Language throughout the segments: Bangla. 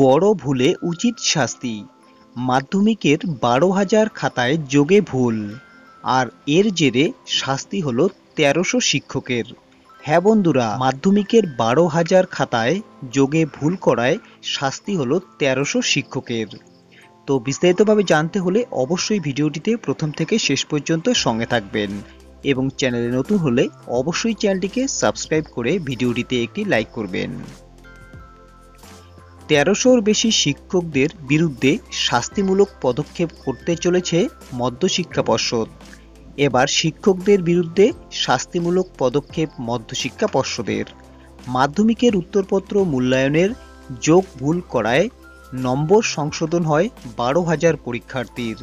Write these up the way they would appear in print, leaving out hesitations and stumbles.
বড় ভুলে উচিত শাস্তি। মাধ্যমিকের 12,000 খাতায় যোগে ভুল, আর এর জেরে শাস্তি হলো 1300 শিক্ষকের। হ্যাঁ বন্ধুরা, মাধ্যমিকের 12,000 খাতায় যোগে ভুল করায় শাস্তি হলো 1300 শিক্ষকের। তো বিস্তারিতভাবে জানতে হলে অবশ্যই ভিডিওটিতে প্রথম থেকে শেষ পর্যন্ত সঙ্গে থাকবেন, এবং চ্যানেলে নতুন হলে অবশ্যই চ্যানেলটিকে সাবস্ক্রাইব করে ভিডিওটিতে একটি লাইক করবেন। 1300-র বেশি শিক্ষকদের বিরুদ্ধে শাস্তিমূলক পদক্ষেপ করতে চলেছে মধ্যশিক্ষা পর্ষদ। এবার শিক্ষকদের বিরুদ্ধে শাস্তিমূলক পদক্ষেপ মধ্যশিক্ষা পর্ষদের। মাধ্যমিকের উত্তরপত্র মূল্যায়নের যোগ ভুল করায় নম্বর সংশোধন হয় 12,000 পরীক্ষার্থীর।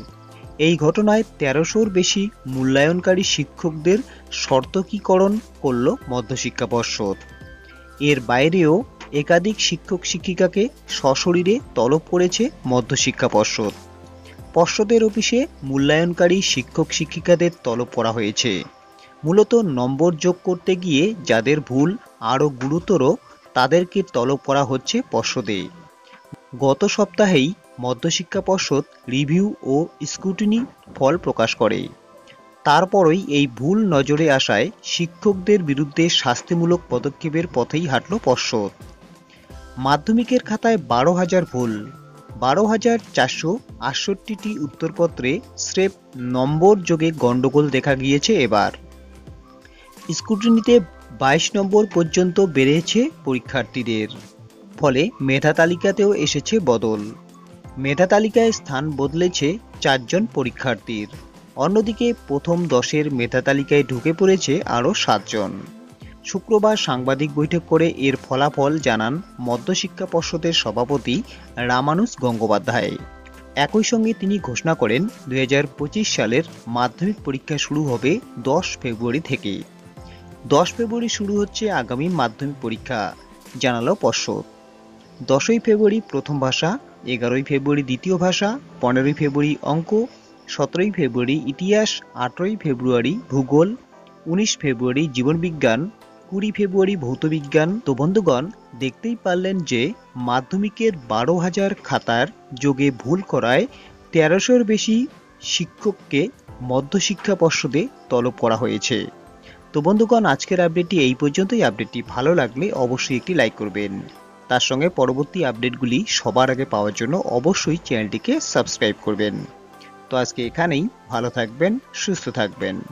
এই ঘটনায় 1300-র বেশি মূল্যায়নকারী শিক্ষকদের সতর্কীকরণ করল মধ্যশিক্ষা পর্ষদ। এর বাইরেও একাধিক শিক্ষক শিক্ষিকাকে সশরীরে তলব করেছে মধ্যশিক্ষা পর্ষদ। পর্ষদের অফিসে মূল্যায়নকারী শিক্ষক শিক্ষিকাদের তলব করা হয়েছে। মূলত নম্বর যোগ করতে গিয়ে যাদের ভুল আরও গুরুতর, তাদেরকে তলব করা হচ্ছে পর্ষদে। গত সপ্তাহেই মধ্যশিক্ষা পর্ষদ রিভিউ ও স্ক্রুটিনি ফল প্রকাশ করে। তারপরই এই ভুল নজরে আসায় শিক্ষকদের বিরুদ্ধে শাস্তিমূলক পদক্ষেপের পথেই হাঁটল পর্ষদ। মাধ্যমিকের খাতায় 12,000 ভুল, 12,468টি উত্তরপত্রে স্রেফ নম্বর যোগে গণ্ডগোল দেখা গিয়েছে। এবার স্ক্রুটিনিতে 22 নম্বর পর্যন্ত বেড়েছে পরীক্ষার্থীদের, ফলে মেধা তালিকাতেও এসেছে বদল। মেধা তালিকায় স্থান বদলেছে 4 জন পরীক্ষার্থীর। অন্যদিকে প্রথম 10-এর মেধা তালিকায় ঢুকে পড়েছে আরও 7 জন। শুক্রবার সাংবাদিক বৈঠক করে এর ফলাফল জানান মধ্যশিক্ষা পর্ষদের সভাপতি রামানুজ গঙ্গোপাধ্যায়। একই সঙ্গে তিনি ঘোষণা করেন 2025 সালের মাধ্যমিক পরীক্ষা শুরু হবে 10 ফেব্রুয়ারি থেকে। 10 ফেব্রুয়ারি শুরু হচ্ছে আগামী মাধ্যমিক পরীক্ষা, জানালো পর্ষদ। 10ই ফেব্রুয়ারি প্রথম ভাষা, 11ই ফেব্রুয়ারি দ্বিতীয় ভাষা, 15ই ফেব্রুয়ারি অঙ্ক, 17ই ফেব্রুয়ারি ইতিহাস, 18ই ফেব্রুয়ারি ভূগোল, 19 ফেব্রুয়ারি জীবনবিজ্ঞান, 20 ফেব্রুয়ারি ভৌতবিজ্ঞান। তো বন্ধুগণ, দেখতেই পারলেন যে মাধ্যমিকের 12,000 খাতার যোগে ভুল করায় 1300-র বেশি শিক্ষককে মধ্যশিক্ষা পর্ষদে তলব করা হয়েছে। তো বন্ধুগণ, আজকের আপডেটটি এই পর্যন্তই। আপডেটটি ভালো লাগলে অবশ্যই একটি লাইক করবেন। তার সঙ্গে পরবর্তী আপডেটগুলি সবার আগে পাওয়ার জন্য অবশ্যই চ্যানেলটিকে সাবস্ক্রাইব করবেন। তো আজকে এখানেই, ভালো থাকবেন, সুস্থ থাকবেন।